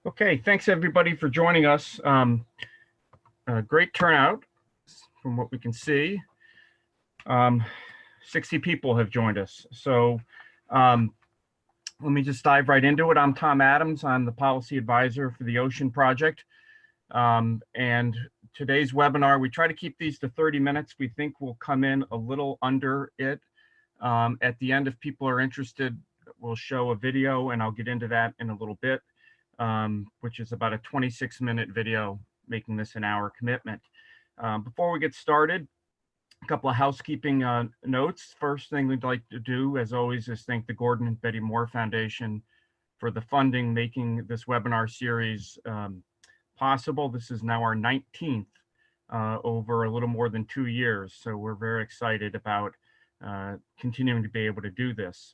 Okay, thanks everybody for joining us. Great turnout from what we can see. 60 people have joined us. So let me just dive right into it. I'm Tom Adams. I'm the policy advisor for the Ocean Project. And today's webinar, we try to keep these to 30 minutes. We think we'll come in a little under it. At the end, if people are interested, we'll show a video, and I'll get into that in a little bit. Which is about a 26-minute video, making this an hour commitment. Before we get started, a couple of housekeeping notes. First thing we'd like to do, as always, is thank the Gordon and Betty Moore Foundation for the funding making this webinar series possible. This is now our 19th over a little more than 2 years, so we're very excited about continuing to be able to do this,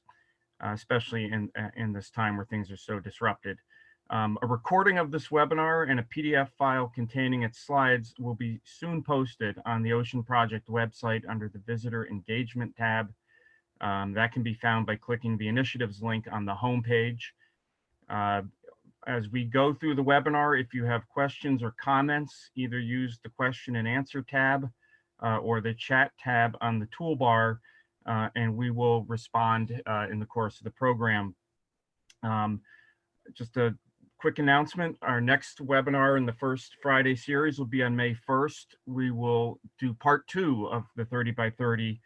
especially in this time where things are so disrupted. A recording of this webinar and a PDF file containing its slides will be soon posted on the Ocean Project website under the Visitor Engagement tab. That can be found by clicking the initiatives link on the homepage. As we go through the webinar, if you have questions or comments, either use the question and answer tab or the chat tab on the toolbar, and we will respond in the course of the program. Just a quick announcement, our next webinar in the first Friday series will be on May 1st. We will do part 2 of the 30 by 30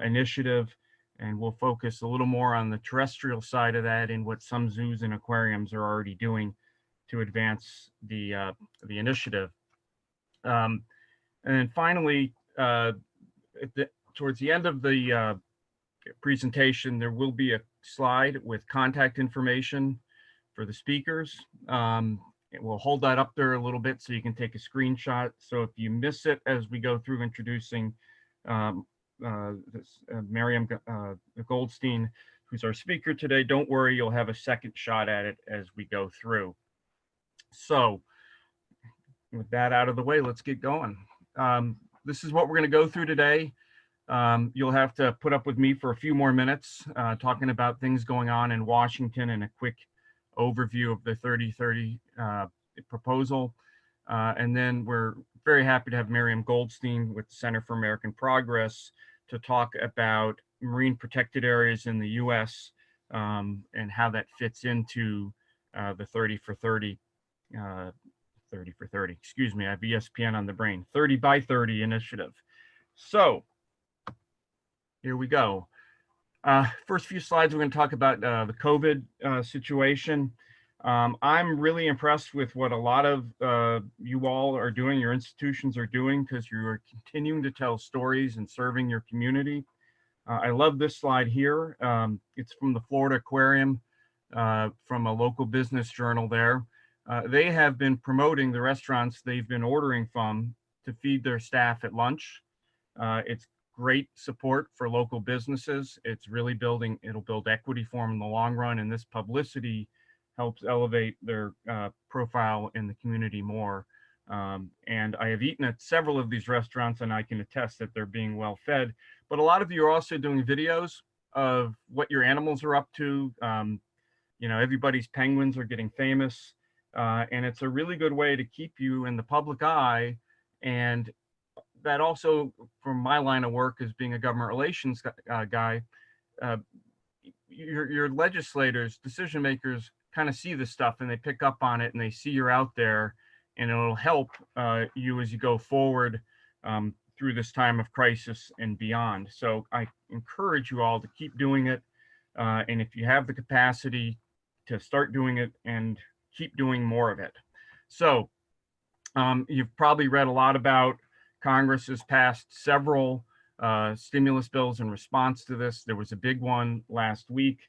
initiative, and we'll focus a little more on the terrestrial side of that and what some zoos and aquariums are already doing to advance the initiative. And then finally, towards the end of the presentation, there will be a slide with contact information for the speakers. We'll hold that up there a little bit so you can take a screenshot. So if you miss it as we go through introducing Miriam Goldstein, who's our speaker today, don't worry, you'll have a second shot at it as we go through. So with that out of the way, let's get going. This is what we're going to go through today. You'll have to put up with me for a few more minutes talking about things going on in Washington and a quick overview of the 3030 proposal. And then we're very happy to have Miriam Goldstein with the Center for American Progress to talk about marine protected areas in the US and how that fits into the 30 for 30, excuse me, I have ESPN on the brain, 30 by 30 initiative. So here we go. First few slides, we're going to talk about the COVID situation. I'm really impressed with what a lot of you all are doing, your institutions are doing, because you are continuing to tell stories and serving your community. I love this slide here. It's from the Florida Aquarium, from a local business journal there. They have been promoting the restaurants they've been ordering from to feed their staff at lunch. It's great support for local businesses. It's really it'll build equity for them in the long run, and this publicity helps elevate their profile in the community more. And I have eaten at several of these restaurants, and I can attest that they're being well fed. But a lot of you are also doing videos of what your animals are up to. You know, everybody's penguins are getting famous, and it's a really good way to keep you in the public eye. And that also, from my line of work as being a government relations guy, your legislators, decision makers kind of see this stuff and they pick up on it and they see you're out there, and it'll help you as you go forward through this time of crisis and beyond. So I encourage you all to keep doing it. And if you have the capacity to start doing it and keep doing more of it. So you've probably read a lot about Congress has passed several stimulus bills in response to this. There was a big one last week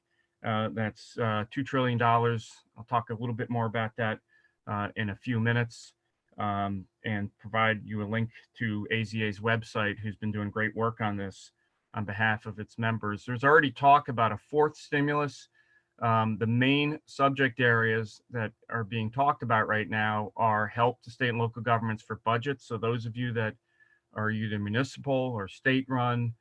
that's $2 trillion. I'll talk a little bit more about that in a few minutes and provide you a link to AZA's website, who's been doing great work on this on behalf of its members. There's already talk about a fourth stimulus. The main subject areas that are being talked about right now are help to state and local governments for budgets. So those of you that are either municipal or state run,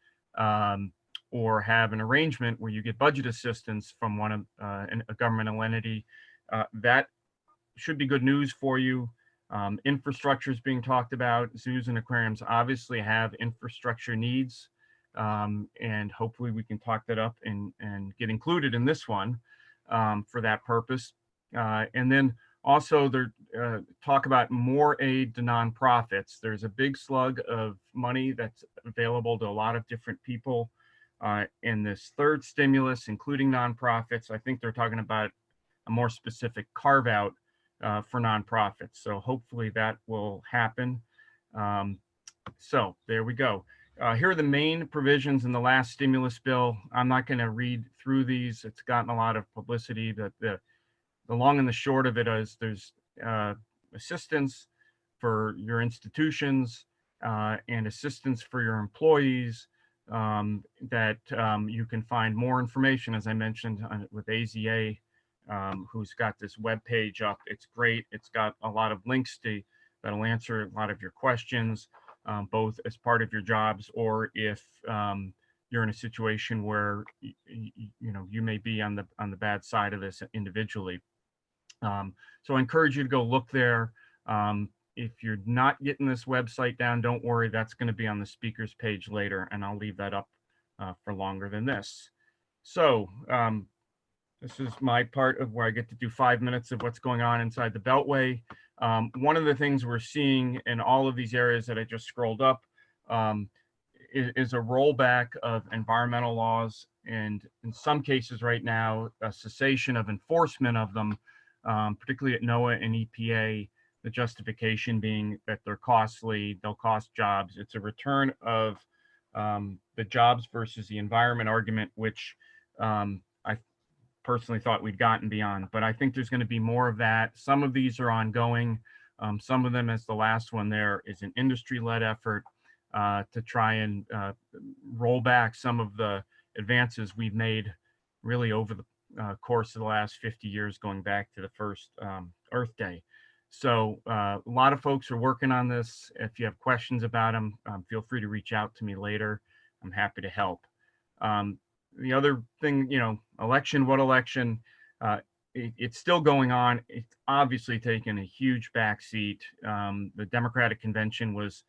or have an arrangement where you get budget assistance from a governmental entity, that should be good news for you. Infrastructure is being talked about. Zoos and aquariums obviously have infrastructure needs, and hopefully we can talk that up and get included in this one for that purpose. And then also there talk about more aid to nonprofits. There's a big slug of money that's available to a lot of different people in this third stimulus, including nonprofits. I think they're talking about a more specific carve out for nonprofits. So hopefully that will happen. So there we go. Here are the main provisions in the last stimulus bill. I'm not going to read through these. It's gotten a lot of publicity, but the long and the short of it is there's assistance for your institutions and assistance for your employees that you can find more information, as I mentioned, with AZA, who's got this web page up. It's great. It's got a lot of links that'll answer a lot of your questions, both as part of your jobs or if you're in a situation where you may be on the bad side of this individually. So I encourage you to go look there. If you're not getting this website down, don't worry, that's going to be on the speakers page later, and I'll leave that up for longer than this. So this is my part of where I get to do 5 minutes of what's going on inside the Beltway. One of the things we're seeing in all of these areas that I just scrolled up is a rollback of environmental laws, and in some cases right now, a cessation of enforcement of them, particularly at NOAA and EPA, the justification being that they're costly, they'll cost jobs. It's a return of the jobs versus the environment argument, which I personally thought we'd gotten beyond, but I think there's going to be more of that. Some of these are ongoing. Some of them, as the last one there, is an industry-led effort to try and roll back some of the advances we've made really over the course of the last 50 years, going back to the first Earth Day. So a lot of folks are working on this. If you have questions about them, feel free to reach out to me later. I'm happy to help. The other thing, election, what election? It's still going on. It's obviously taken a huge backseat. The Democratic convention was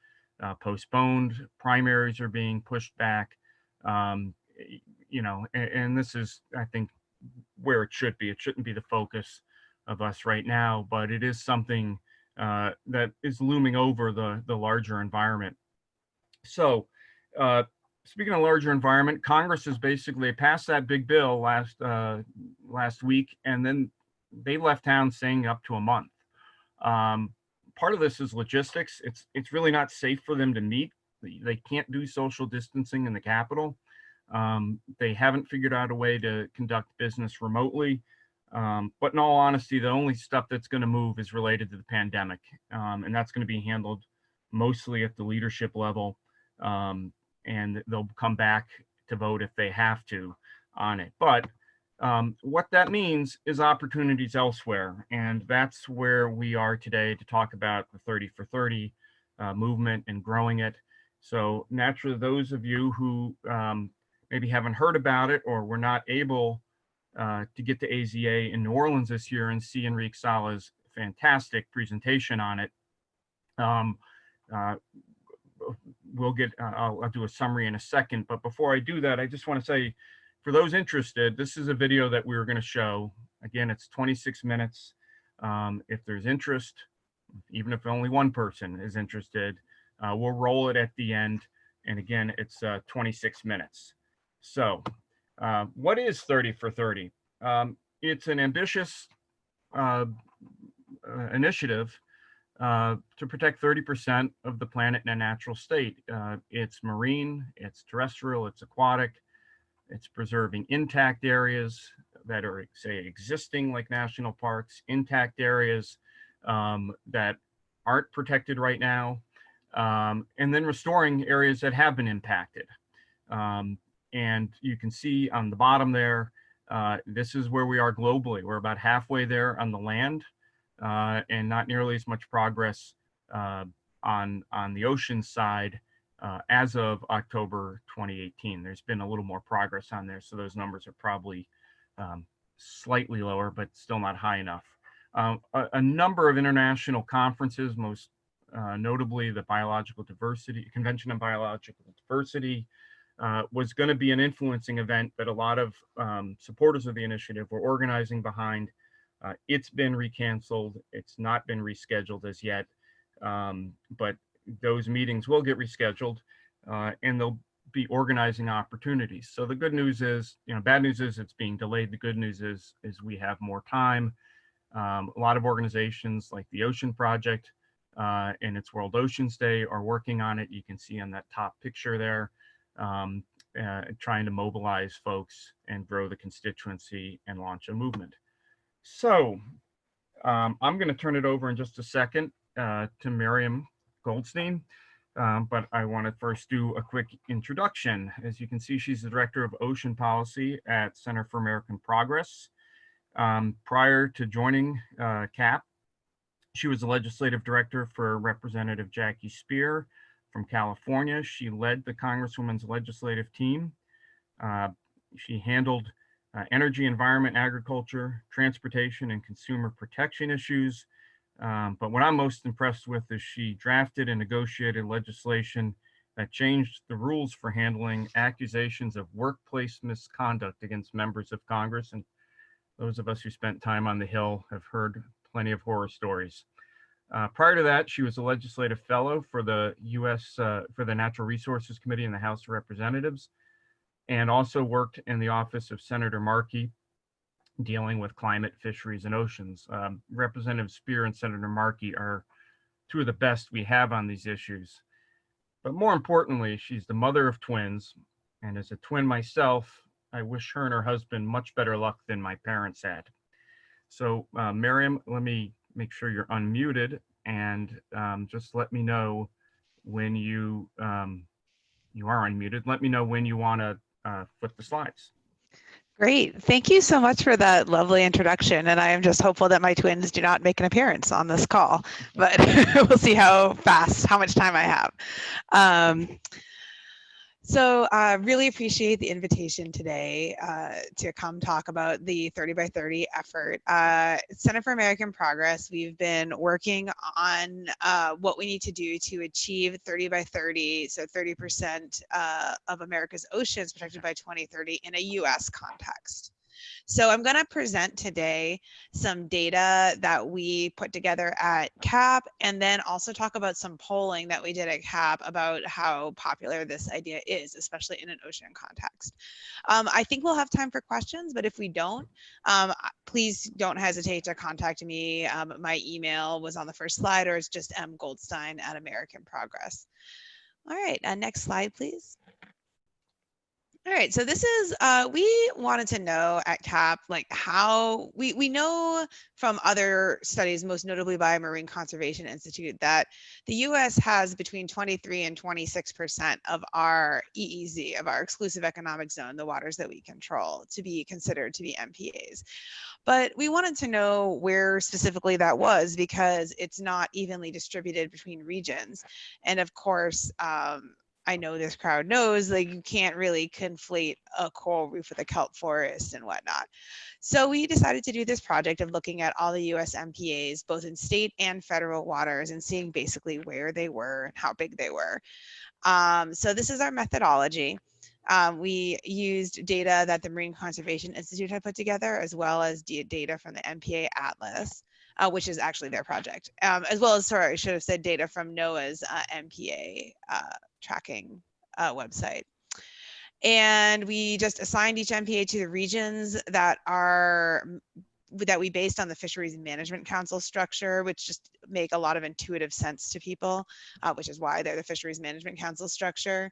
postponed. Primaries are being pushed back. And this is, I think, where it should be. It shouldn't be the focus of us right now, but it is something that is looming over the larger environment. So speaking of larger environment, Congress has basically passed that big bill last week, and then they left town saying up to a month. Part of this is logistics. It's really not safe for them to meet. They can't do social distancing in the Capitol. They haven't figured out a way to conduct business remotely. But in all honesty, the only stuff that's going to move is related to the pandemic. And that's going to be handled mostly at the leadership level. And they'll come back to vote if they have to on it. But what that means is opportunities elsewhere. And that's where we are today to talk about the 30 for 30 movement and growing it. So naturally, those of you who maybe haven't heard about it or were not able to get to AZA in New Orleans this year and see Enrique Sala's fantastic presentation on it. I'll do a summary in a second, but before I do that, I just want to say, for those interested, this is a video that we were going to show. Again, it's 26 minutes. If there's interest, even if only one person is interested, we'll roll it at the end. And again, it's 26 minutes. So what is 30 for 30? It's an ambitious initiative to protect 30% of the planet in a natural state. It's marine, it's terrestrial, it's aquatic, it's preserving intact areas that are, say, existing like national parks, intact areas that aren't protected right now, and then restoring areas that have been impacted. And you can see on the bottom there, this is where we are globally. We're about halfway there on the land, and not nearly as much progress on the ocean side as of October 2018. There's been a little more progress on there, so those numbers are probably slightly lower, but still not high enough. A number of international conferences, most notably the Convention on Biological Diversity, was going to be an influencing event that a lot of supporters of the initiative were organizing behind. It's been recanceled. It's not been rescheduled as yet, but those meetings will get rescheduled, and they'll be organizing opportunities. So the good news is, bad news is it's being delayed. The good news is we have more time. A lot of organizations like the Ocean Project and its World Oceans Day are working on it. You can see on that top picture there, trying to mobilize folks and grow the constituency and launch a movement. So I'm going to turn it over in just a second to Miriam Goldstein, but I want to first do a quick introduction. As you can see, she's the Director of Ocean Policy at Center for American Progress. Prior to joining CAP, she was the Legislative Director for Representative Jackie Spear from California. She led the Congresswoman's legislative team. She handled energy, environment, agriculture, transportation, and consumer protection issues. But what I'm most impressed with is she drafted and negotiated legislation that changed the rules for handling accusations of workplace misconduct against members of Congress. And those of us who spent time on the Hill have heard plenty of horror stories. Prior to that, she was a legislative fellow for the for the Natural Resources Committee in the House of Representatives, and also worked in the office of Senator Markey, dealing with climate, fisheries, and oceans. Representative Spear and Senator Markey are two of the best we have on these issues. But more importantly, she's the mother of twins, and as a twin myself, I wish her and her husband much better luck than my parents had. So Miriam, let me make sure you're unmuted, and just let me know when you are unmuted. Let me know when you want to flip the slides. Great. Thank you so much for that lovely introduction. And I am just hopeful that my twins do not make an appearance on this call, but we'll see how much time I have. So I really appreciate the invitation today to come talk about the 30 by 30 effort. Center for American Progress, we've been working on what we need to do to achieve 30 by 30, so 30% of America's oceans protected by 2030 in a US context. So I'm going to present today some data that we put together at CAP, and then also talk about some polling that we did at CAP about how popular this idea is, especially in an ocean context. I think we'll have time for questions, but if we don't, please don't hesitate to contact me. My email was on the first slide, or it's just mgoldstein at American Progress. All right, next slide, please. All right, so this is, we wanted to know at CAP, like how, we know from other studies, most notably by Marine Conservation Institute, that the US has between 23 and 26% of our EEZ, of our exclusive economic zone, the waters that we control, to be considered to be MPAs. But we wanted to know where specifically that was, because it's not evenly distributed between regions. And of course, I know this crowd knows, like, you can't really conflate a coral reef with a kelp forest and whatnot. So we decided to do this project of looking at all the US MPAs, both in state and federal waters, and seeing basically where they were and how big they were. So this is our methodology. We used data that the Marine Conservation Institute had put together, as well as data from the MPA Atlas, which is actually their project, as well as, sorry, I should have said data from NOAA's MPA tracking website. And we just assigned each MPA to the regions that we based on the Fisheries Management Council structure, which just make a lot of intuitive sense to people, which is why they're the Fisheries Management Council structure.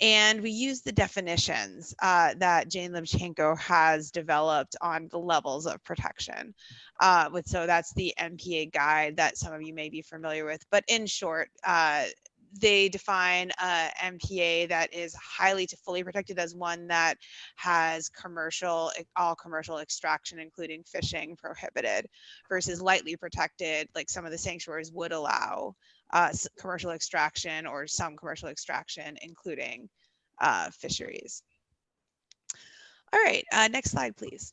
And we use the definitions that Jane Limchenko has developed on the levels of protection. So that's the MPA guide that some of you may be familiar with. But in short, they define MPA that is highly to fully protected as one that has all commercial extraction, including fishing, prohibited, versus lightly protected, like some of the sanctuaries would allow commercial extraction, or some commercial extraction, including fisheries. All right, next slide, please.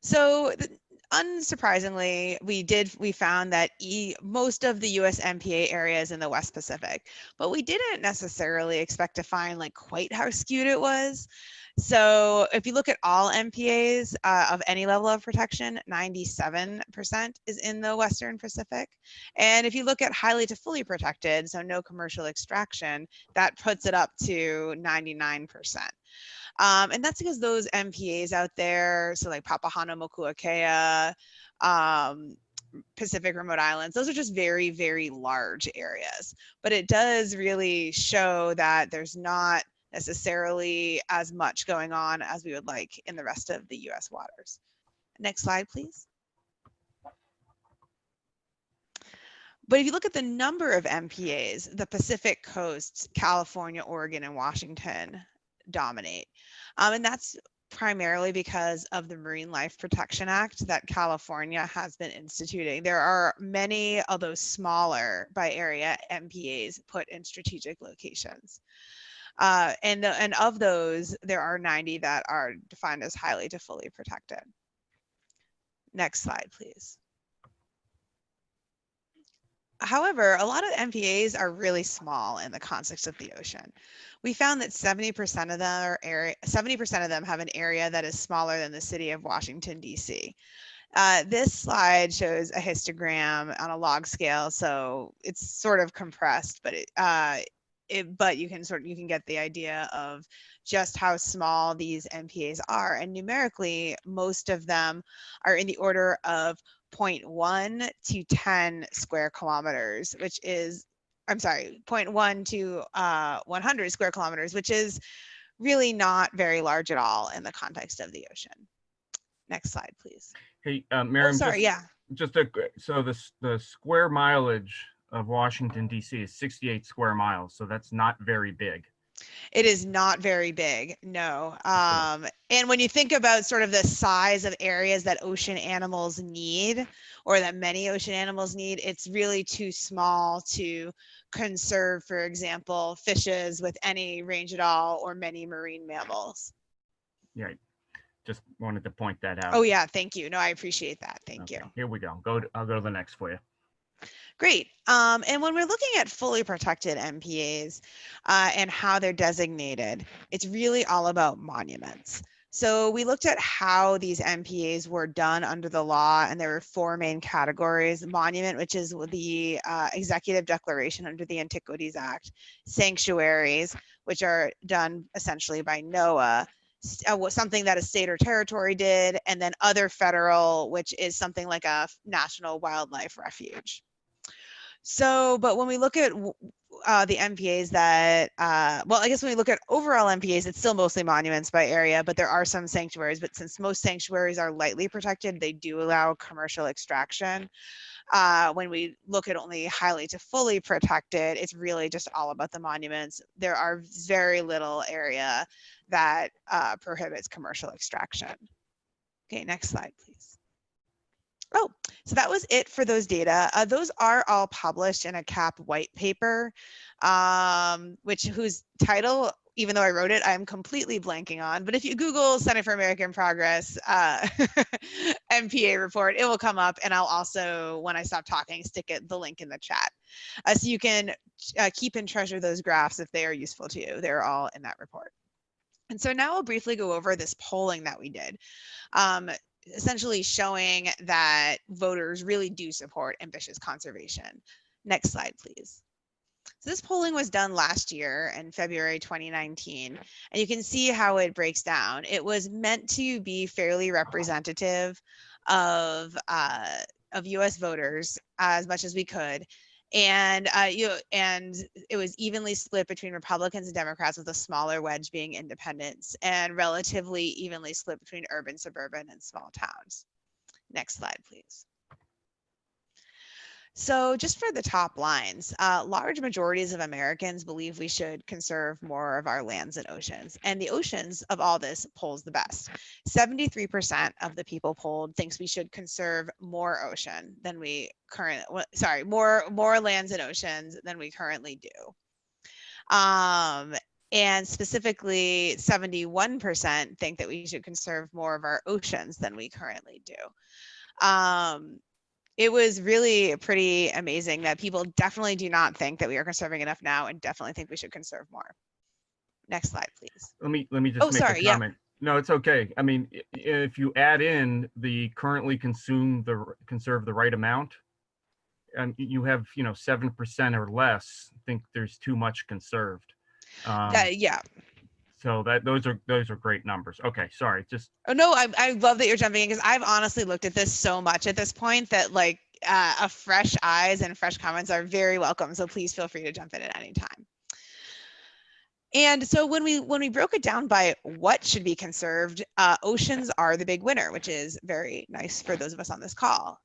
So unsurprisingly, we found that most of the US MPA area is in the West Pacific, but we didn't necessarily expect to find like quite how skewed it was. So if you look at all MPAs of any level of protection, 97% is in the Western Pacific. And if you look at highly to fully protected, so no commercial extraction, that puts it up to 99%. And that's because those MPAs out there, so like Papahānaumokuākea, Pacific Remote Islands, those are just very, very large areas. But it does really show that there's not necessarily as much going on as we would like in the rest of the US waters. Next slide, please. But if you look at the number of MPAs, the Pacific coasts, California, Oregon, and Washington dominate. And that's primarily because of the Marine Life Protection Act that California has been instituting. There are many, although smaller by area, MPAs put in strategic locations. And of those, there are 90 that are defined as highly to fully protected. Next slide, please. However, a lot of MPAs are really small in the context of the ocean. We found that 70% of them 70% of them have an area that is smaller than the city of Washington, D.C. This slide shows a histogram on a log scale, so it's sort of compressed, but but you can get the idea of just how small these MPAs are. And numerically, most of them are in the order of 0.1 to 10 square kilometers, which is, I'm sorry, 0.1 to 100 square kilometers, which is really not very large at all in the context of the ocean. Next slide, please. Hey, Miriam, just so the square mileage of Washington, D.C. is 68 square miles, so that's not very big. It is not very big, no. And when you think about sort of the size of areas that ocean animals need, or that many ocean animals need, it's really too small to conserve, for example, fishes with any range at all, or many marine mammals. Yeah, just wanted to point that out. Oh yeah, thank you. No, I appreciate that. Thank you. Here we go. I'll go to the next for you. Great. And when we're looking at fully protected MPAs and how they're designated, it's really all about monuments. So we looked at how these MPAs were done under the law, and there were four main categories: monument, which is the executive declaration under the Antiquities Act; sanctuaries, which are done essentially by NOAA; something that a state or territory did; and then other federal, which is something like a national wildlife refuge. So, but when we look at the MPAs that, well, I guess when we look at overall MPAs, it's still mostly monuments by area, but there are some sanctuaries. But since most sanctuaries are lightly protected, they do allow commercial extraction. When we look at only highly to fully protected, it's really just all about the monuments. There are very little area that prohibits commercial extraction. Okay, next slide, please. Oh, so that was it for those data. Those are all published in a CAP white paper, whose title, even though I wrote it, I'm completely blanking on. But if you Google Center for American Progress MPA report, it will come up. And I'll also, when I stop talking, stick the link in the chat. So you can keep and treasure those graphs if they are useful to you. They're all in that report. And so now I'll briefly go over this polling that we did. Essentially showing that voters really do support ambitious conservation. Next slide, please. So this polling was done last year in February 2019, and you can see how it breaks down. It was meant to be fairly representative of US voters as much as we could. And and it was evenly split between Republicans and Democrats, with a smaller wedge being independents, and relatively evenly split between urban, suburban, and small towns. Next slide, please. So just for the top lines, large majorities of Americans believe we should conserve more of our lands and oceans. And the oceans of all this polls the best. 73% of the people polled thinks we should conserve more ocean than we more lands and oceans than we currently do. And specifically, 71% think that we should conserve more of our oceans than we currently do. It was really pretty amazing that people definitely do not think that we are conserving enough now and definitely think we should conserve more. Next slide, please. Let me just make sorry, a comment. No, it's okay. I mean, if you add in the currently consume conserve the right amount, and you have 7% or less think there's too much conserved. Yeah. So those are great numbers. Okay, sorry, just. Oh no, I love that you're jumping in because I've honestly looked at this so much at this point that like a fresh eyes and fresh comments are very welcome. So please feel free to jump in at any time. And so when we broke it down by what should be conserved, oceans are the big winner, which is very nice for those of us on this call.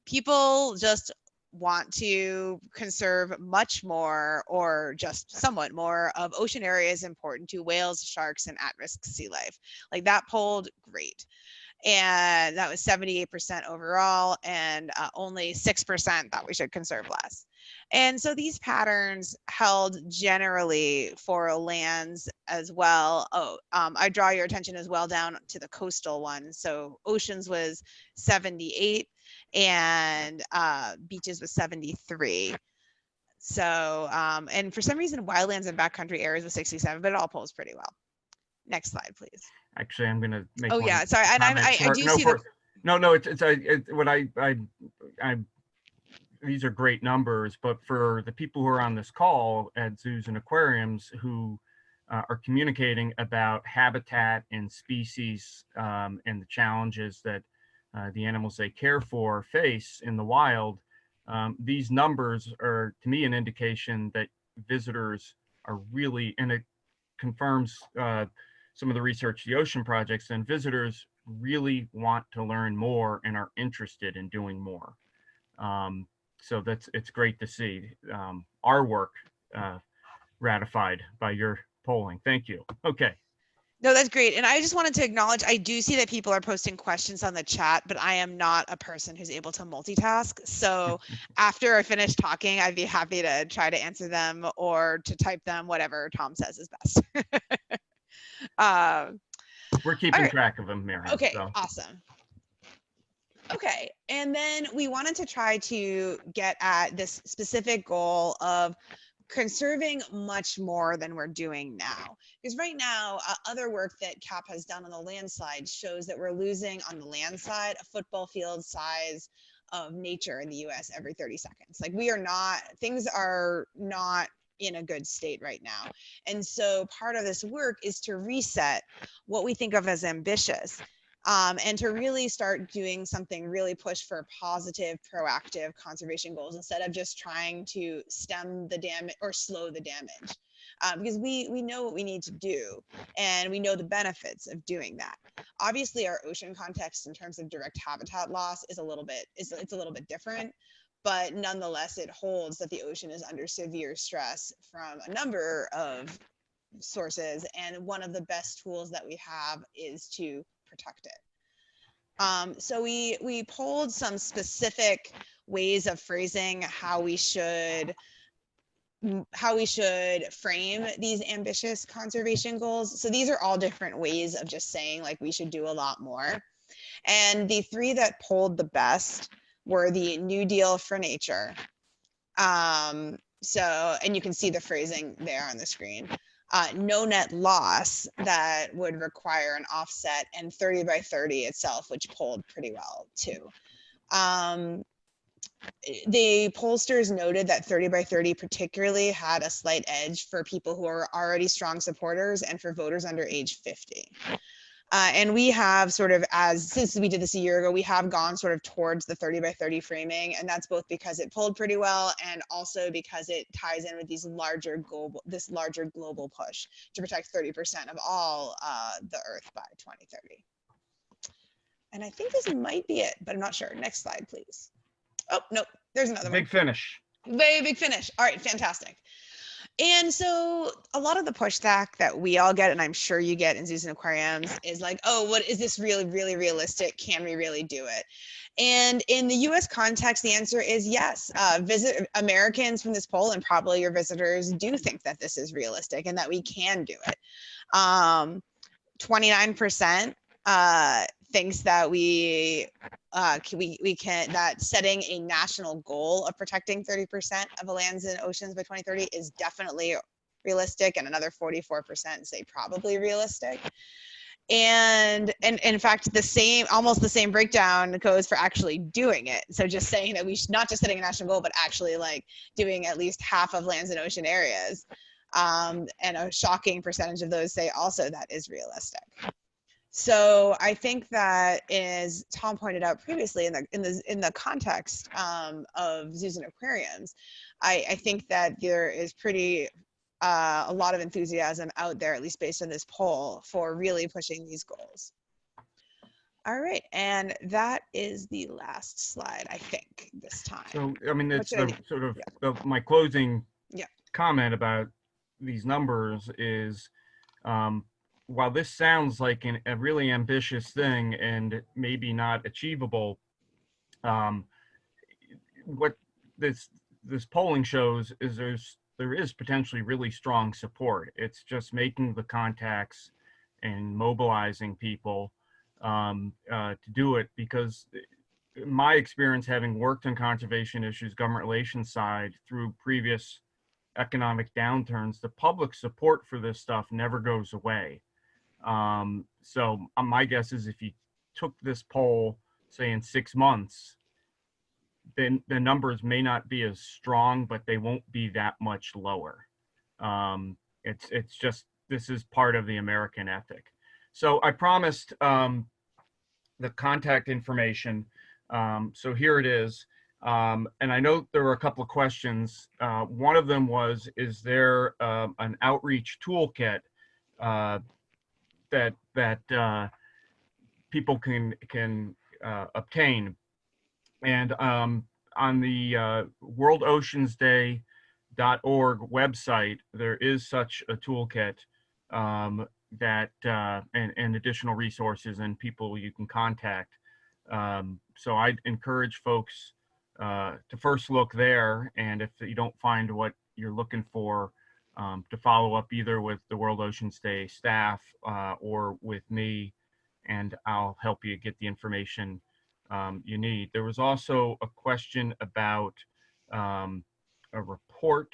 People just want to conserve much more or just somewhat more of ocean areas important to whales, sharks, and at-risk sea life. Like that polled great. And that was 78% overall, and only 6% thought we should conserve less. And so these patterns held generally for lands as well. I draw your attention as well down to the coastal one. So oceans was 78 and beaches was 73. So, and for some reason, wildlands and backcountry areas was 67, but it all polls pretty well. Next slide, please. Actually, I'm going to make. Oh yeah, sorry, and I do see the. No, it's what I these are great numbers, but for the people who are on this call at zoos and aquariums who are communicating about habitat and species and the challenges that the animals they care for face in the wild, these numbers are, to me, an indication that visitors are really, and it confirms some of the research the ocean projects, and visitors really want to learn more and are interested in doing more. So it's great to see our work ratified by your polling. Thank you. Okay. No, that's great. And I just wanted to acknowledge, I do see that people are posting questions on the chat, but I am not a person who's able to multitask. So after I finish talking, I'd be happy to try to answer them or to type them, whatever Tom says is best. We're keeping track of them, Miriam. Okay, so. Awesome. Okay, and then we wanted to try to get at this specific goal of conserving much more than we're doing now. Because right now, other work that CAP has done on the land side shows that we're losing on the land side a football field size of nature in the US every 30 seconds. Like things are not in a good state right now. And so part of this work is to reset what we think of as ambitious. And to really start doing something, really push for positive, proactive conservation goals instead of just trying to stem the damage or slow the damage. Because we know what we need to do and we know the benefits of doing that. Obviously, our ocean context in terms of direct habitat loss is a little bit different, but nonetheless, it holds that the ocean is under severe stress from a number of sources. And one of the best tools that we have is to protect it. So we polled some specific ways of phrasing how we should frame these ambitious conservation goals. So these are all different ways of just saying like we should do a lot more. And the three that polled the best were the New Deal for nature. And you can see the phrasing there on the screen. No net loss that would require an offset, and 30 by 30 itself, which polled pretty well too. The pollsters noted that 30 by 30 particularly had a slight edge for people who are already strong supporters and for voters under age 50. And we have since we did this a year ago, we have gone sort of towards the 30 by 30 framing. And that's both because it polled pretty well and also because it ties in with this larger global push to protect 30% of all the Earth by 2030. And I think this might be it, but I'm not sure. Next slide, please. Oh, no, there's another one. Big finish. Very big finish. All right, fantastic. And so a lot of the pushback that we all get, and I'm sure you get in zoos and aquariums, is like, oh, what is this really, really realistic? Can we really do it? And in the US context, the answer is yes. Americans from this poll, and probably your visitors, do think that this is realistic and that we can do it. 29% thinks that we can, that setting a national goal of protecting 30% of the lands and oceans by 2030 is definitely realistic, and another 44% say probably realistic. And in fact, almost the same breakdown goes for actually doing it. So just saying that we should, not just setting a national goal, but actually like doing at least half of lands and ocean areas. And a shocking percentage of those say also that is realistic. So I think that, as Tom pointed out previously, in the context of zoos and aquariums, I think that there is a lot of enthusiasm out there, at least based on this poll, for really pushing these goals. All right, and that is the last slide, I think, this time. So, I mean, it's my closing comment about these numbers is, while this sounds like a really ambitious thing and maybe not achievable, what this polling shows is there is potentially really strong support. It's just making the contacts and mobilizing people to do it, because in my experience, having worked on conservation issues, government relations side through previous economic downturns, the public support for this stuff never goes away. So my guess is if you took this poll, say in 6 months, then the numbers may not be as strong, but they won't be that much lower. It's just, this is part of the American ethic. So I promised the contact information. So here it is. And I know there were a couple of questions. One of them was, is there an outreach toolkit that people can obtain? And on the worldoceansday.org website, there is such a toolkit that and additional resources and people you can contact. So I'd encourage folks to first look there, and if you don't find what you're looking for, to follow up either with the World Oceans Day staff or with me, and I'll help you get the information you need. There was also a question about a report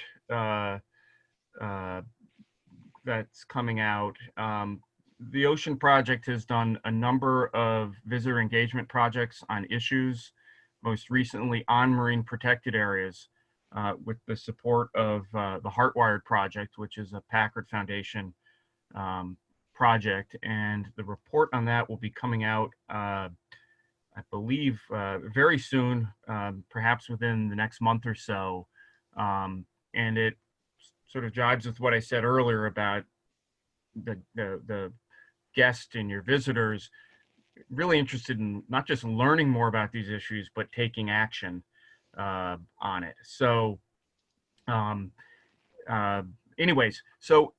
that's coming out. The Ocean Project has done a number of visitor engagement projects on issues, most recently on marine protected areas, with the support of the Heartwired Project, which is a Packard Foundation project. And the report on that will be coming out, I believe, very soon, perhaps within the next month or so. And it sort of jives with what I said earlier about the guest and your visitors really interested in not just learning more about these issues, but taking action on it. So anyways, so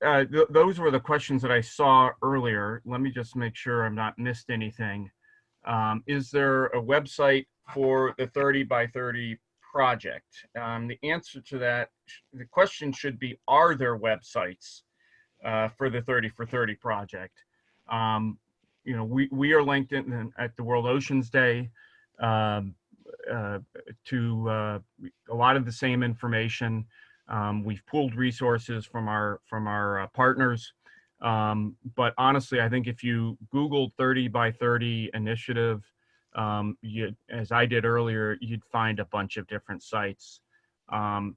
those were the questions that I saw earlier. Let me just make sure I'm not missed anything. Is there a website for the 30 by 30 project? The answer to that, the question should be, are there websites for the 30 for 30 project? You know, we are linked in at the World Oceans Day to a lot of the same information. We've pooled resources from our partners. But honestly, I think if you Googled 30 by 30 initiative, as I did earlier, you'd find a bunch of different sites. The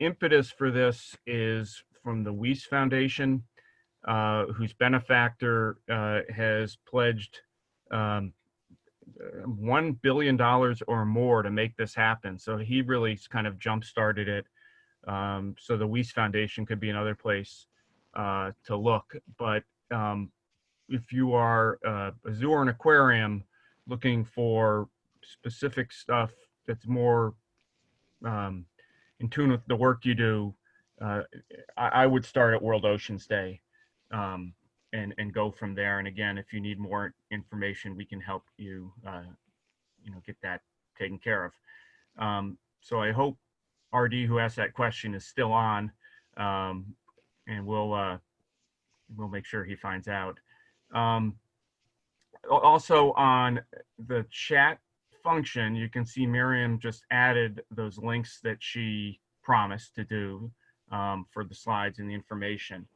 impetus for this is from the Weiss Foundation, whose benefactor has pledged $1 billion or more to make this happen. So he really kind of jump-started it. So the Weiss Foundation could be another place to look. But if you are a zoo or an aquarium looking for specific stuff that's more in tune with the work you do, I would start at World Oceans Day and go from there. And again, if you need more information, we can help you get that taken care of. So I hope RD, who asked that question, is still on, and we'll make sure he finds out. Also on the chat function, you can see Miriam just added those links that she promised to do for the slides and the information.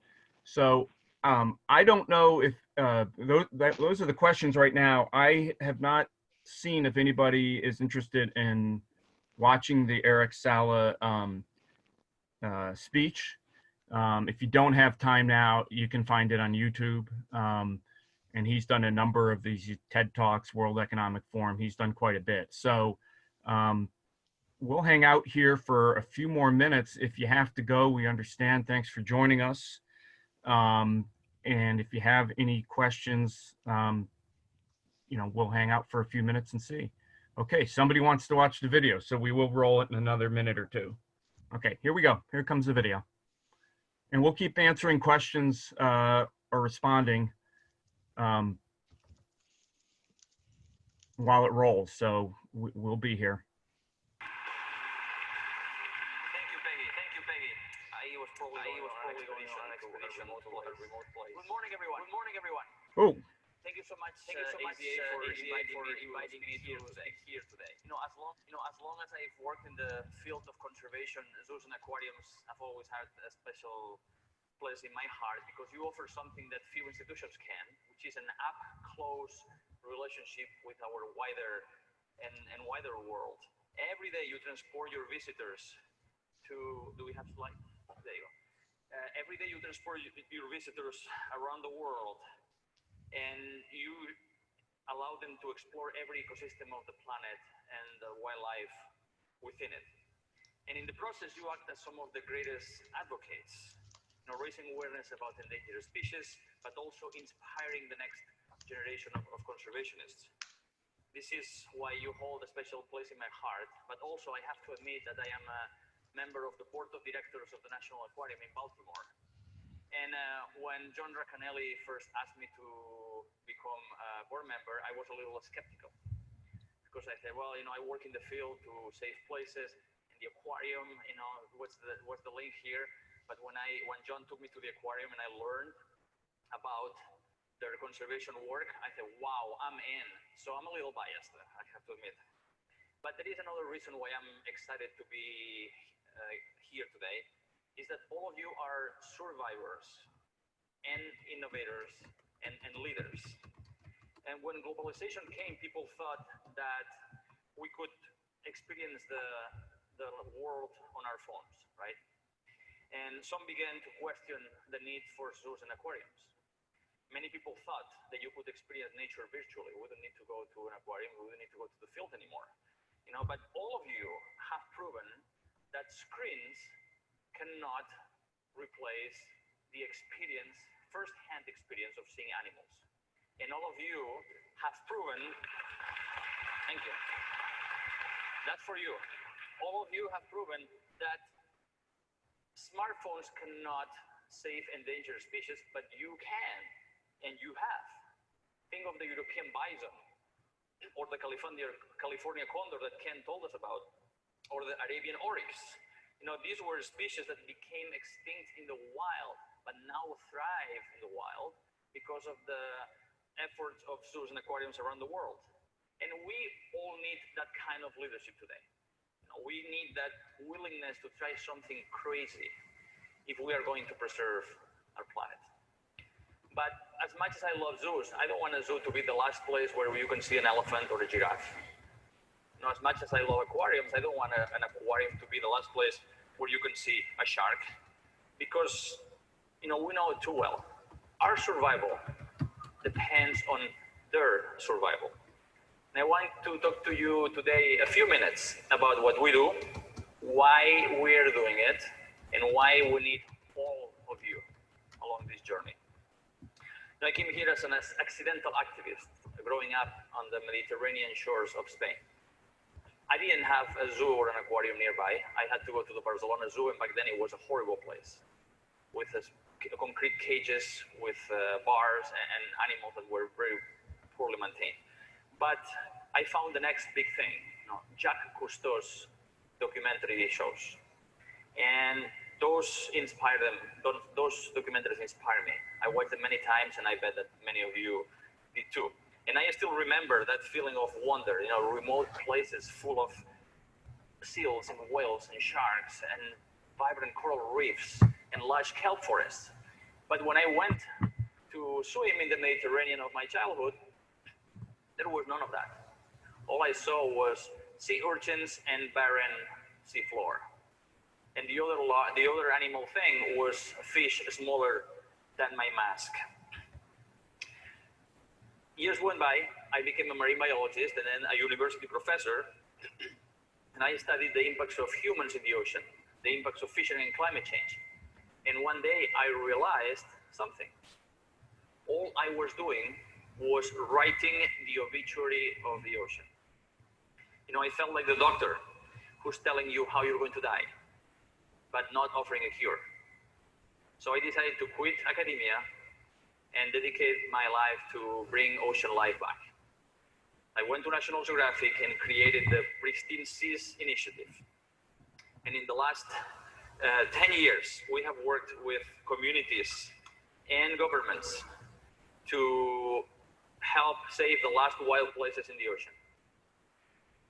So I don't know if those are the questions right now. I have not seen if anybody is interested in watching the Eric Sala speech. If you don't have time now, you can find it on YouTube. And he's done a number of these TED Talks, World Economic Forum. He's done quite a bit. So we'll hang out here for a few more minutes. If you have to go, we understand. Thanks for joining us. And if you have any questions, we'll hang out for a few minutes and see. Okay, somebody wants to watch the video, so we will roll it in another minute or two. Okay, here we go. Here comes the video. And we'll keep answering questions or responding while it rolls, so we'll be here. Thank you, Peggy. I was probably going on an expedition to a remote place. Good morning, everyone. Oh. Thank you so much, AZA, for inviting me here today. As long as I've worked in the field of conservation, zoos and aquariums, I've always had a special place in my heart because you offer something that few institutions can, which is an up-close relationship with our wider and wider world. Every day you transport your visitors to, do we have slides? There you go. Every day you transport your visitors around the world, and you allow them to explore every ecosystem of the planet and the wildlife within it. And in the process, you act as some of the greatest advocates, raising awareness about endangered species, but also inspiring the next generation of conservationists. This is why you hold a special place in my heart, but also I have to admit that I am a member of the board of directors of the National Aquarium in Baltimore. And when John Racanelli first asked me to become a board member, I was a little skeptical because I said, well, I work in the field to save places, and the aquarium, what's the link here? But when John took me to the aquarium and I learned about their conservation work, I said, wow, I'm in. So I'm a little biased, I have to admit. But there is another reason why I'm excited to be here today, is that all of you are survivors and innovators and leaders. And when globalization came, people thought that we could experience the world on our phones, right? And some began to question the need for zoos and aquariums. Many people thought that you could experience nature virtually. We wouldn't need to go to an aquarium, we wouldn't need to go to the field anymore. But all of you have proven that screens cannot replace the experience, first-hand experience of seeing animals. And all of you have proven, thank you, that's for you. All of you have proven that smartphones cannot save endangered species, but you can, and you have. Think of the European bison, or the California condor that Ken told us about, or the Arabian oryx. These were species that became extinct in the wild, but now thrive in the wild because of the efforts of zoos and aquariums around the world. And we all need that kind of leadership today. We need that willingness to try something crazy if we are going to preserve our planet. But as much as I love zoos, I don't want a zoo to be the last place where you can see an elephant or a giraffe. As much as I love aquariums, I don't want an aquarium to be the last place where you can see a shark, because we know it too well. Our survival depends on their survival. And I want to talk to you today a few minutes about what we do, why we're doing it, and why we need all of you along this journey. I came here as an accidental activist growing up on the Mediterranean shores of Spain. I didn't have a zoo or an aquarium nearby. I had to go to the Barcelona Zoo, and back then it was a horrible place with concrete cages, with bars and animals that were very poorly maintained. But I found the next big thing, Jacques Cousteau's documentary shows. And those inspire them, those documentaries inspire me. I watched them many times, and I bet that many of you did too. And I still remember that feeling of wonder, remote places full of seals and whales and sharks and vibrant coral reefs and lush kelp forests. But when I went to swim in the Mediterranean of my childhood, there was none of that. All I saw was sea urchins and barren seafloor. And the other animal thing was a fish smaller than my mask. Years went by, I became a marine biologist and then a university professor, and I studied the impacts of humans in the ocean, the impacts of fishing and climate change. And one day I realized something. All I was doing was writing the obituary of the ocean. I felt like the doctor who's telling you how you're going to die, but not offering a cure. So I decided to quit academia and dedicate my life to bring ocean life back. I went to National Geographic and created the Pristine Seas Initiative. And in the last 10 years, we have worked with communities and governments to help save the last wild places in the ocean.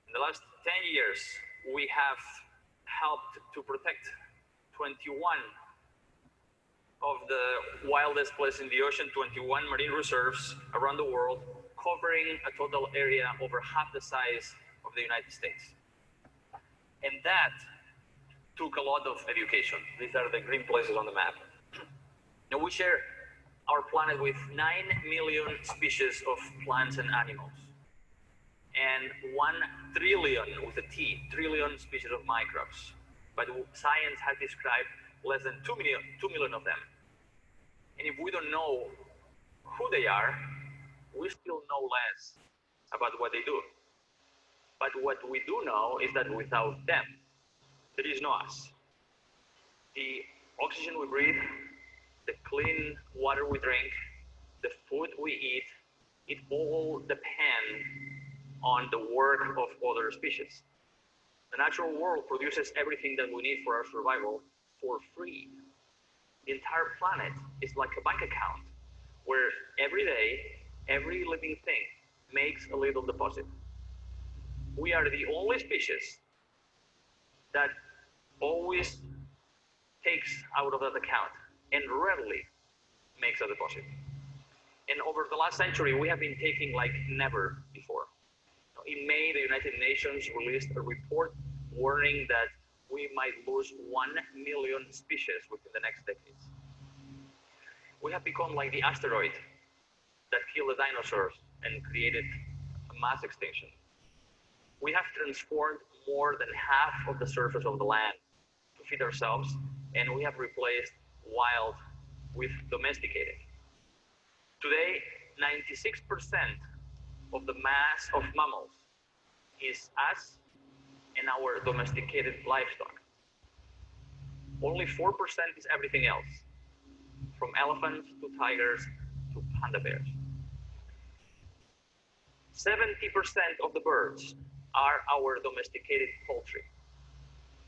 In the last 10 years, we have helped to protect 21 of the wildest places in the ocean, 21 marine reserves around the world, covering a total area over half the size of the United States. And that took a lot of education. These are the green places on the map. Now we share our planet with 9 million species of plants and animals, and 1 trillion, with a T, trillion species of microbes. But science has described less than 2 million of them. And if we don't know who they are, we still know less about what they do. But what we do know is that without them, there is no us. The oxygen we breathe, the clean water we drink, the food we eat, it all depends on the work of other species. The natural world produces everything that we need for our survival for free. The entire planet is like a bank account where every day, every living thing makes a little deposit. We are the only species that always takes out of that account and rarely makes a deposit. And over the last century, we have been taking like never before. In May, the United Nations released a report warning that we might lose 1 million species within the next decades. We have become like the asteroid that killed the dinosaurs and created a mass extinction. We have transformed more than half of the surface of the land to feed ourselves, and we have replaced wild with domesticated. Today, 96% of the mass of mammals is us and our domesticated livestock. Only 4% is everything else, from elephants to tigers to panda bears. 70% of the birds are our domesticated poultry,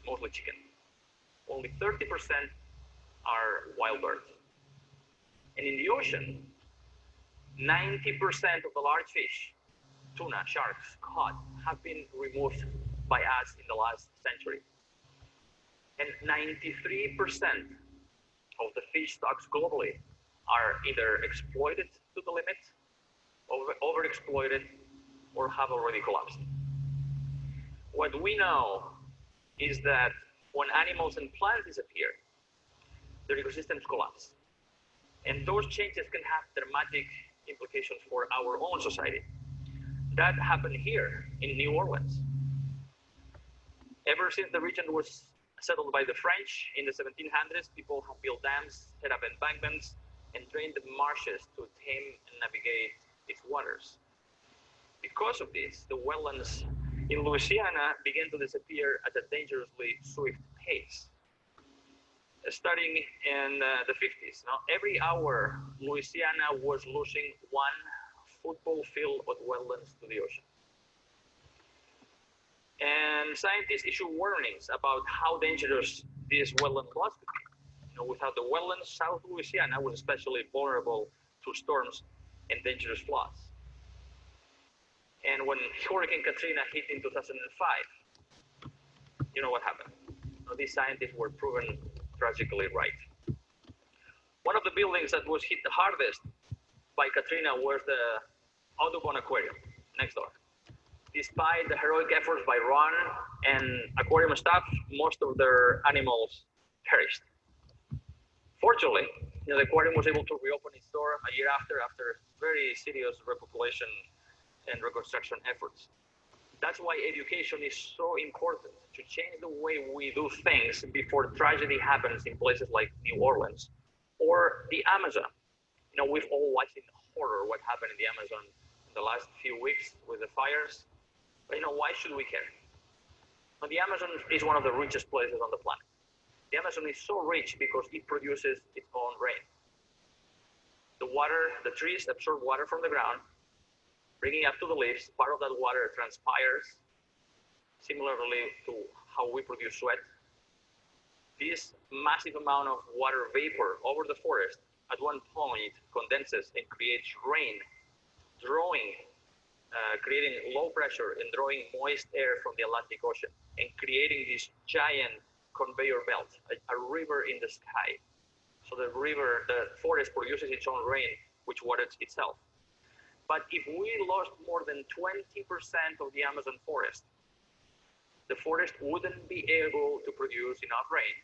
mostly chicken. Only 30% are wild birds. And in the ocean, 90% of the large fish, tuna, sharks, cod, have been removed by us in the last century. And 93% of the fish stocks globally are either exploited to the limit, overexploited, or have already collapsed. What we know is that when animals and plants disappear, the ecosystems collapse. And those changes can have dramatic implications for our own society. That happened here in New Orleans. Ever since the region was settled by the French in the 1700s, people have built dams, set up embankments, and drained the marshes to tame and navigate its waters. Because of this, the wetlands in Louisiana began to disappear at a dangerously swift pace. Starting in the 50s, now every hour, Louisiana was losing 1 football field of wetlands to the ocean. And scientists issue warnings about how dangerous these wetland floods could be. You know, without the wetlands, South Louisiana was especially vulnerable to storms and dangerous floods. And when Hurricane Katrina hit in 2005, you know what happened? Well, these scientists were proven tragically right. One of the buildings that was hit the hardest by Katrina was the Audubon Aquarium next door. Despite the heroic efforts by Ron and aquarium staff, most of their animals perished. Fortunately, the aquarium was able to reopen its door a year after very serious repopulation and reconstruction efforts. That's why education is so important, to change the way we do things before tragedy happens in places like New Orleans or the Amazon. You know, we've all watched in horror what happened in the Amazon in the last few weeks with the fires. But you know, why should we care? Well, the Amazon is one of the richest places on the planet. The Amazon is so rich because it produces its own rain. The water, the trees absorb water from the ground, bringing up to the leaves. Part of that water transpires, similarly to how we produce sweat. This massive amount of water vapor over the forest at one point condenses and creates rain, creating low pressure and drawing moist air from the Atlantic Ocean and creating this giant conveyor belt, a river in the sky. So the forest produces its own rain, which waters itself. But if we lost more than 20% of the Amazon forest, the forest wouldn't be able to produce enough rain.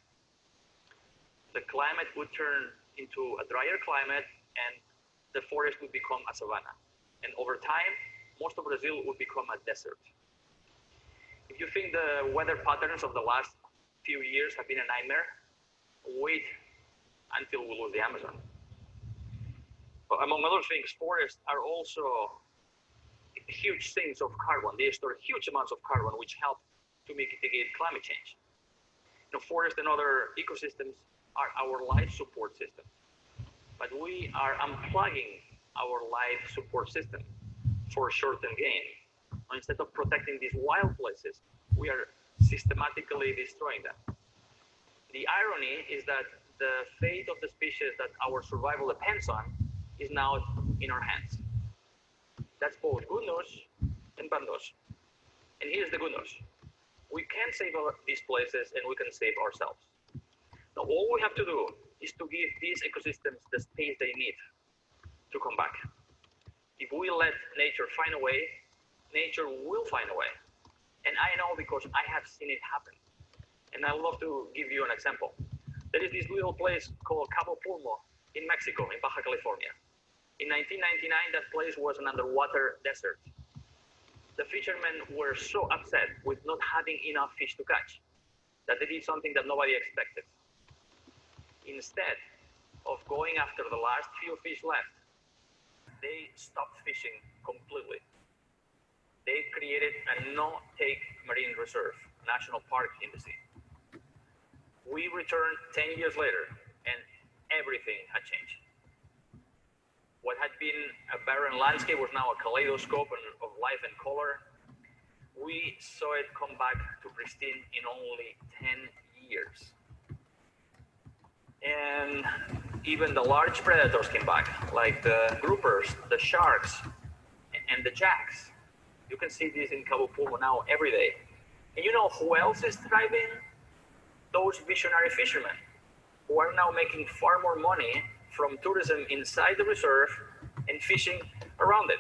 The climate would turn into a drier climate and the forest would become a savanna. And over time, most of Brazil would become a desert. If you think the weather patterns of the last few years have been a nightmare, wait until we lose the Amazon. But among other things, forests are also huge sinks of carbon. They store huge amounts of carbon, which help to mitigate climate change. You know, forests and other ecosystems are our life support system. But we are unplugging our life support system for short-term gain. Instead of protecting these wild places, we are systematically destroying them. The irony is that the fate of the species that our survival depends on is now in our hands. That's both good news and bad news. And here's the good news. We can save these places and we can save ourselves. Now, all we have to do is to give these ecosystems the space they need to come back. If we let nature find a way, nature will find a way. And I know because I have seen it happen. And I'd love to give you an example. There is this little place called Cabo Pulmo in Mexico, in Baja California. In 1999, that place was an underwater desert. The fishermen were so upset with not having enough fish to catch that they did something that nobody expected. Instead of going after the last few fish left, they stopped fishing completely. They created a no-take marine reserve, national park in the sea. We returned 10 years later, and everything had changed. What had been a barren landscape was now a kaleidoscope of life and color. We saw it come back to pristine in only 10 years. And even the large predators came back, like the groupers, the sharks, and the jacks. You can see this in Cabo Pulmo now every day. And you know who else is thriving? Those visionary fishermen who are now making far more money from tourism inside the reserve and fishing around it.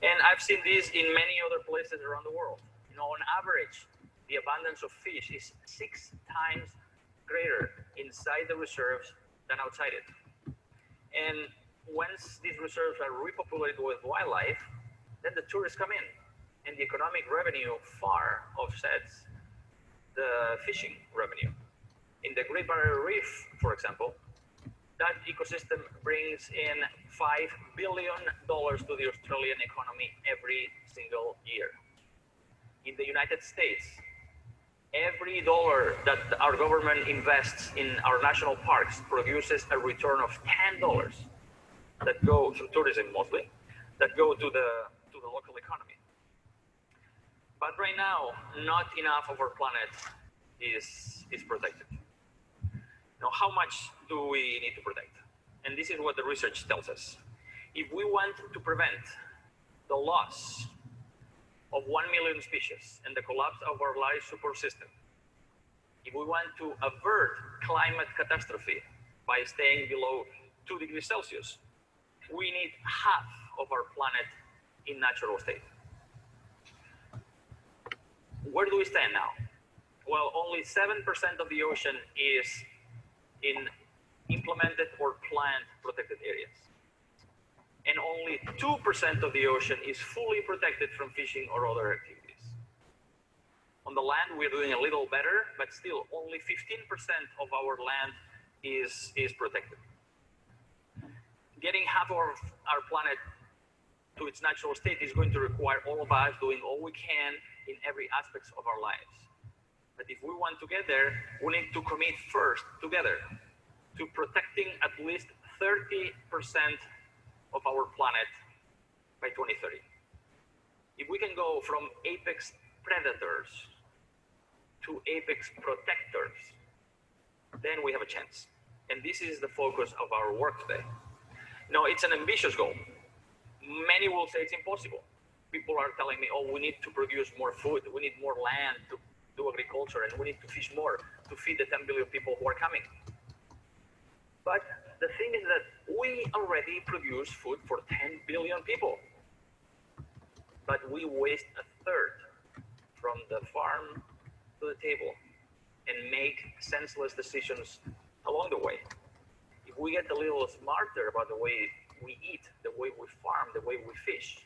And I've seen this in many other places around the world. You know, on average, the abundance of fish is 6 times greater inside the reserves than outside it. And once these reserves are repopulated with wildlife, then the tourists come in, and the economic revenue far offsets the fishing revenue. In the Great Barrier Reef, for example, that ecosystem brings in $5 billion to the Australian economy every single year. In the United States, every dollar that our government invests in our national parks produces a return of $10 that go to tourism mostly, that go to the local economy. But right now, not enough of our planet is protected. Now, how much do we need to protect? And this is what the research tells us. If we want to prevent the loss of 1 million species and the collapse of our life support system, if we want to avert climate catastrophe by staying below 2 degrees Celsius, we need half of our planet in natural state. Where do we stand now? Well, only 7% of the ocean is in implemented or planned protected areas. And only 2% of the ocean is fully protected from fishing or other activities. On the land, we're doing a little better, but still only 15% of our land is protected. Getting half of our planet to its natural state is going to require all of us doing all we can in every aspect of our lives. But if we want to get there, we need to commit first together to protecting at least 30% of our planet by 2030. If we can go from apex predators to apex protectors, then we have a chance. And this is the focus of our work today. No, it's an ambitious goal. Many will say it's impossible. People are telling me, oh, we need to produce more food, we need more land to do agriculture, and we need to fish more to feed the 10 billion people who are coming. But the thing is that we already produce food for 10 billion people. But we waste a third from the farm to the table and make senseless decisions along the way. If we get a little smarter about the way we eat, the way we farm, the way we fish,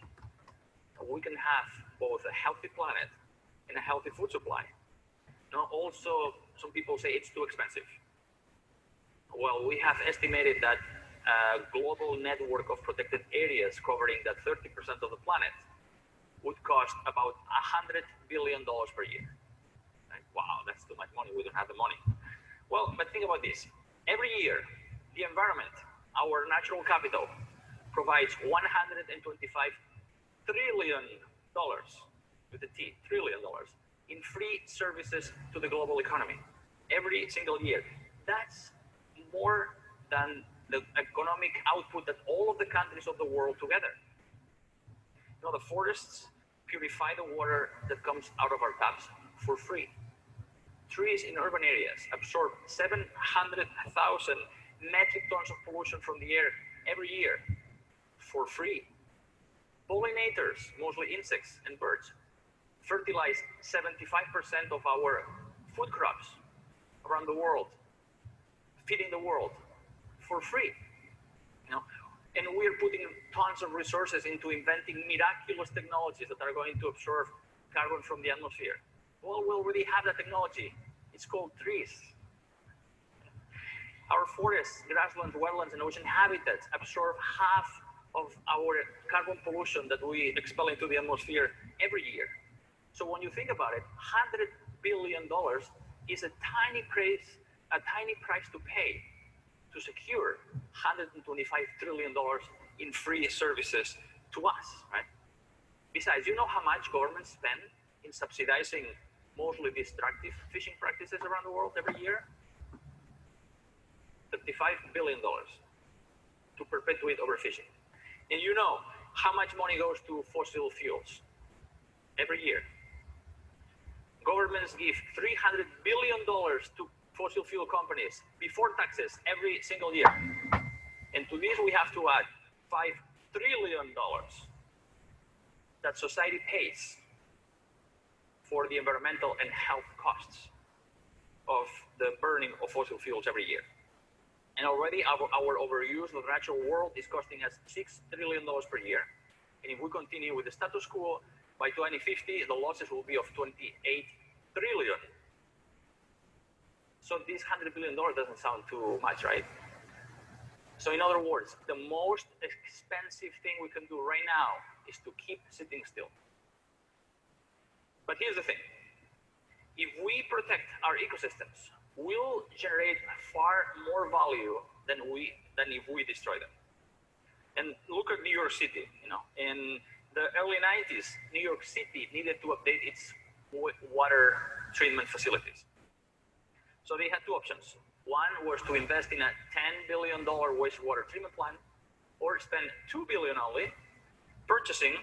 we can have both a healthy planet and a healthy food supply. Now, also, some people say it's too expensive. Well, we have estimated that a global network of protected areas covering that 30% of the planet would cost about $100 billion per year. Like, wow, that's too much money. We don't have the money. Well, but think about this. Every year, the environment, our natural capital, provides $125 trillion, with a T, trillion dollars, in free services to the global economy every single year. That's more than the economic output that all of the countries of the world together. You know, the forests purify the water that comes out of our taps for free. Trees in urban areas absorb 700,000 metric tons of pollution from the air every year for free. Pollinators, mostly insects and birds, fertilize 75% of our food crops around the world, feeding the world for free. You know, and we're putting tons of resources into inventing miraculous technologies that are going to absorb carbon from the atmosphere. Well, we already have that technology. It's called trees. Our forests, grasslands, wetlands, and ocean habitats absorb half of our carbon pollution that we expel into the atmosphere every year. So when you think about it, $100 billion is a tiny price to pay to secure $125 trillion in free services to us, right? Besides, you know how much governments spend in subsidizing mostly destructive fishing practices around the world every year? $35 billion to perpetuate overfishing. And you know how much money goes to fossil fuels every year? Governments give $300 billion to fossil fuel companies before taxes every single year. And to this, we have to add $5 trillion that society pays for the environmental and health costs of the burning of fossil fuels every year. And already our overuse of the natural world is costing us $6 trillion per year. And if we continue with the status quo, by 2050, the losses will be of $28 trillion. So this $100 billion doesn't sound too much, right? So in other words, the most expensive thing we can do right now is to keep sitting still. But here's the thing. If we protect our ecosystems, we'll generate far more value than if we destroy them. And look at New York City, you know, and the early 90s, New York City needed to update its water treatment facilities. So they had two options. One was to invest in a $10 billion wastewater treatment plant, or spend $2 billion only purchasing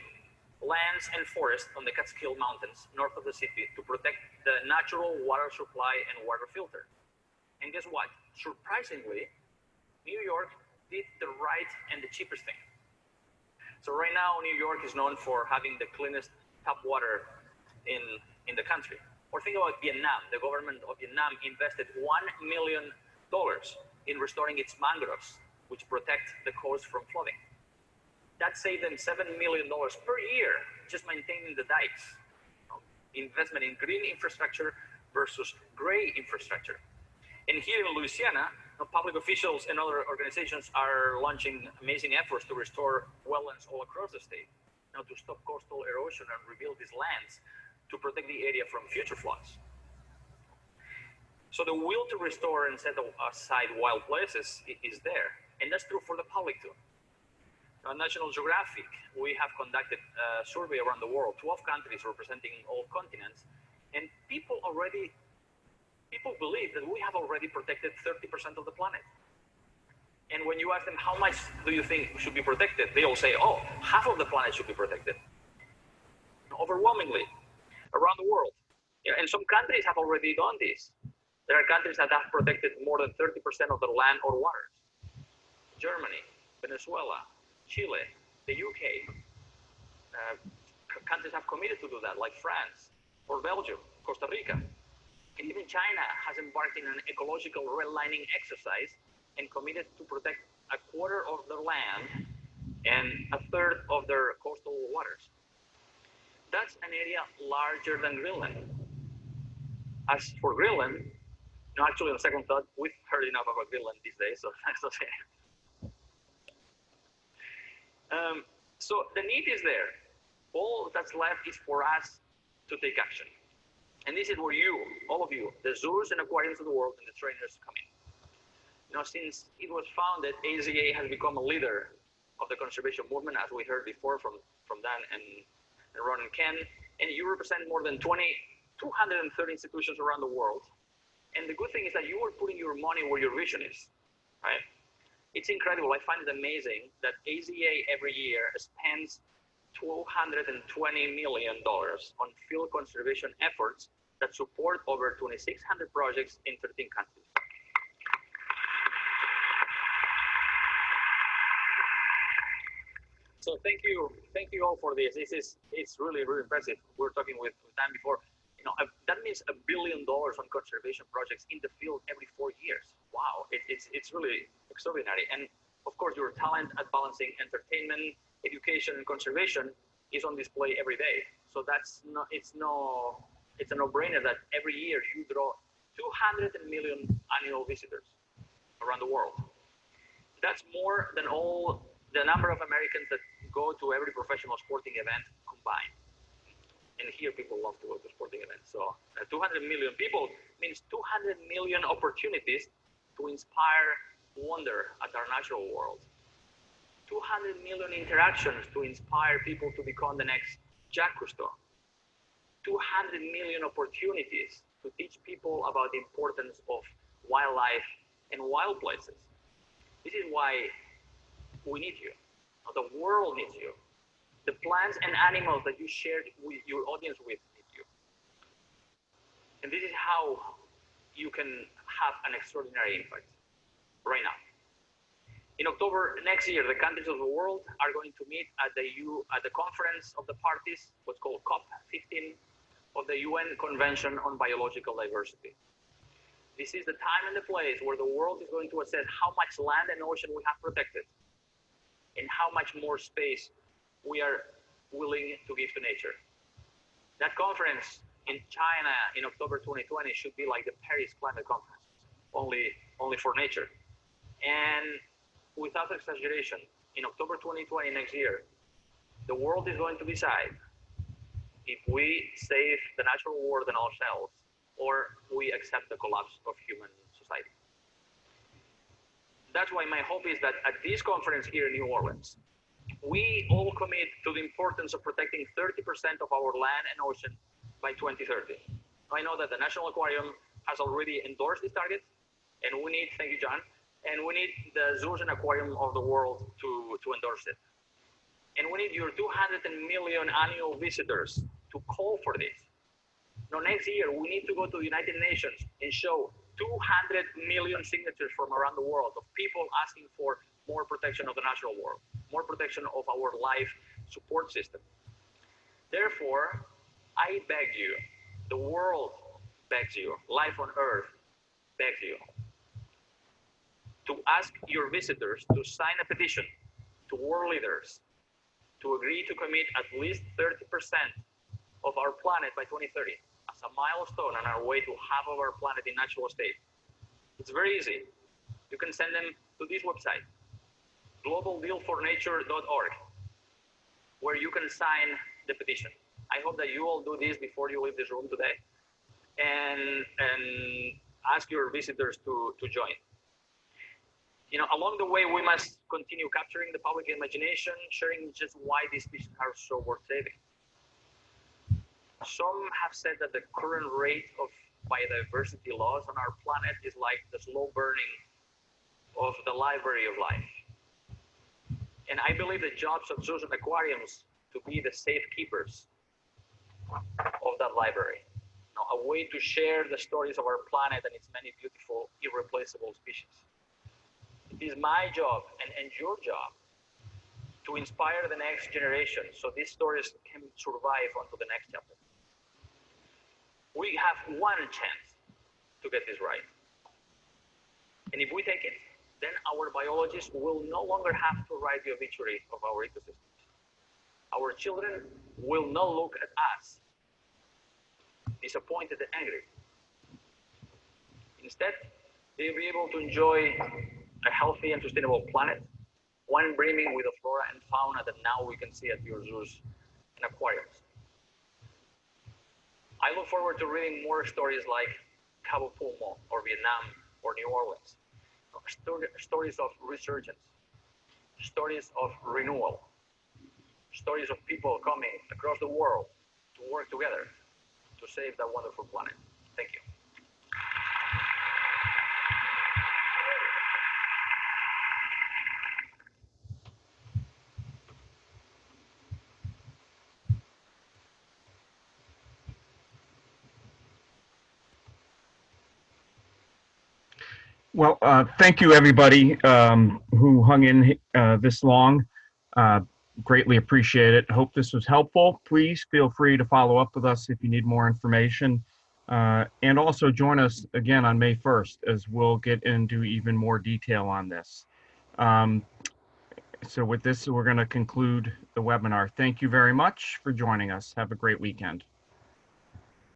lands and forests on the Catskill Mountains north of the city to protect the natural water supply and water filter. And guess what? Surprisingly, New York did the right and the cheapest thing. So right now, New York is known for having the cleanest tap water in the country. Or think about Vietnam. The government of Vietnam invested $1 million in restoring its mangroves, which protect the coast from flooding. That saved them $7 million per year just maintaining the dikes. Investment in green infrastructure versus gray infrastructure. And here in Louisiana, public officials and other organizations are launching amazing efforts to restore wetlands all across the state. Now, to stop coastal erosion and rebuild these lands to protect the area from future floods. So the will to restore and set aside wild places is there. And that's true for the public too. On National Geographic, we have conducted a survey around the world, 12 countries representing all continents, and people believe that we have already protected 30% of the planet. And when you ask them, how much do you think should be protected? They all say, oh, half of the planet should be protected. Overwhelmingly, around the world. Yeah, and some countries have already done this. There are countries that have protected more than 30% of their land or waters. Germany, Venezuela, Chile, the UK. Countries have committed to do that, like France, or Belgium, Costa Rica. And even China has embarked in an ecological redlining exercise and committed to protect a quarter of their land and a third of their coastal waters. That's an area larger than Greenland. As for Greenland, actually on second thought, we've heard enough about Greenland these days, so that's okay. So the need is there. All that's left is for us to take action. And this is where you, all of you, the zoos and aquariums of the world and the trainers come in. Since it was founded, AZA has become a leader of the conservation movement, as we heard before from Dan and Ron and Ken. And you represent more than 230 institutions around the world. And the good thing is that you are putting your money where your vision is, right? It's incredible. I find it amazing that AZA every year spends $220 million on field conservation efforts that support over 2,600 projects in 13 countries. So thank you all for this. It's really impressive. We were talking with Dan before. That means $1 billion on conservation projects in the field every 4 years. Wow, it's really extraordinary. And of course, your talent at balancing entertainment, education, and conservation is on display every day. So it's a no-brainer that every year you draw 200 million annual visitors around the world. That's more than all the number of Americans that go to every professional sporting event combined. And here people love to go to sporting events. So 200 million people means 200 million opportunities to inspire wonder at our natural world. 200 million interactions to inspire people to become the next Jacques Cousteau. 200 million opportunities to teach people about the importance of wildlife and wild places. This is why we need you. The world needs you. The plants and animals that you shared with your audience with need you. And this is how you can have an extraordinary impact right now. In October next year, the countries of the world are going to meet at the Conference of the Parties, what's called COP15, of the UN Convention on Biological Diversity. This is the time and the place where the world is going to assess how much land and ocean we have protected and how much more space we are willing to give to nature. That conference in China in October 2020 should be like the Paris Climate Conference, only for nature. And without exaggeration, in October 2020 next year, the world is going to decide if we save the natural world and ourselves, or we accept the collapse of human society. That's why my hope is that at this conference here in New Orleans, we all commit to the importance of protecting 30% of our land and ocean by 2030. I know that the National Aquarium has already endorsed this target, and we need, thank you, John, and we need the zoos and aquarium of the world to endorse it. And we need your 200 million annual visitors to call for this. Now, next year, we need to go to the United Nations and show 200 million signatures from around the world of people asking for more protection of the natural world, more protection of our life support system. Therefore, I beg you, the world begs you, life on Earth begs you, to ask your visitors to sign a petition to world leaders to agree to commit at least 30% of our planet by 2030 as a milestone on our way to half of our planet in natural state. It's very easy. You can send them to this website, globaldealfornature.org, where you can sign the petition. I hope that you all do this before you leave this room today, and ask your visitors to join. You know, along the way, we must continue capturing the public imagination, sharing just why these species are so worth saving. Some have said that the current rate of biodiversity loss on our planet is like the slow burning of the library of life. And I believe the jobs of zoos and aquariums to be the safekeepers of that library. You know, a way to share the stories of our planet and its many beautiful, irreplaceable species. It is my job and your job to inspire the next generation so these stories can survive onto the next chapter. We have one chance to get this right. And if we take it, then our biologists will no longer have to write the obituary of our ecosystems. Our children will not look at us disappointed and angry. Instead, they'll be able to enjoy a healthy and sustainable planet, one brimming with the flora and fauna that now we can see at your zoos and aquariums. I look forward to reading more stories like Cabo Pulmo or Vietnam or New Orleans. Stories of resurgence, stories of renewal, stories of people coming across the world to work together to save that wonderful planet. Thank you. Well, thank you, everybody who hung in this long. Greatly appreciate it. Hope this was helpful. Please feel free to follow up with us if you need more information. And also join us again on May 1st as we'll get into even more detail on this. So with this, we're going to conclude the webinar. Thank you very much for joining us. Have a great weekend.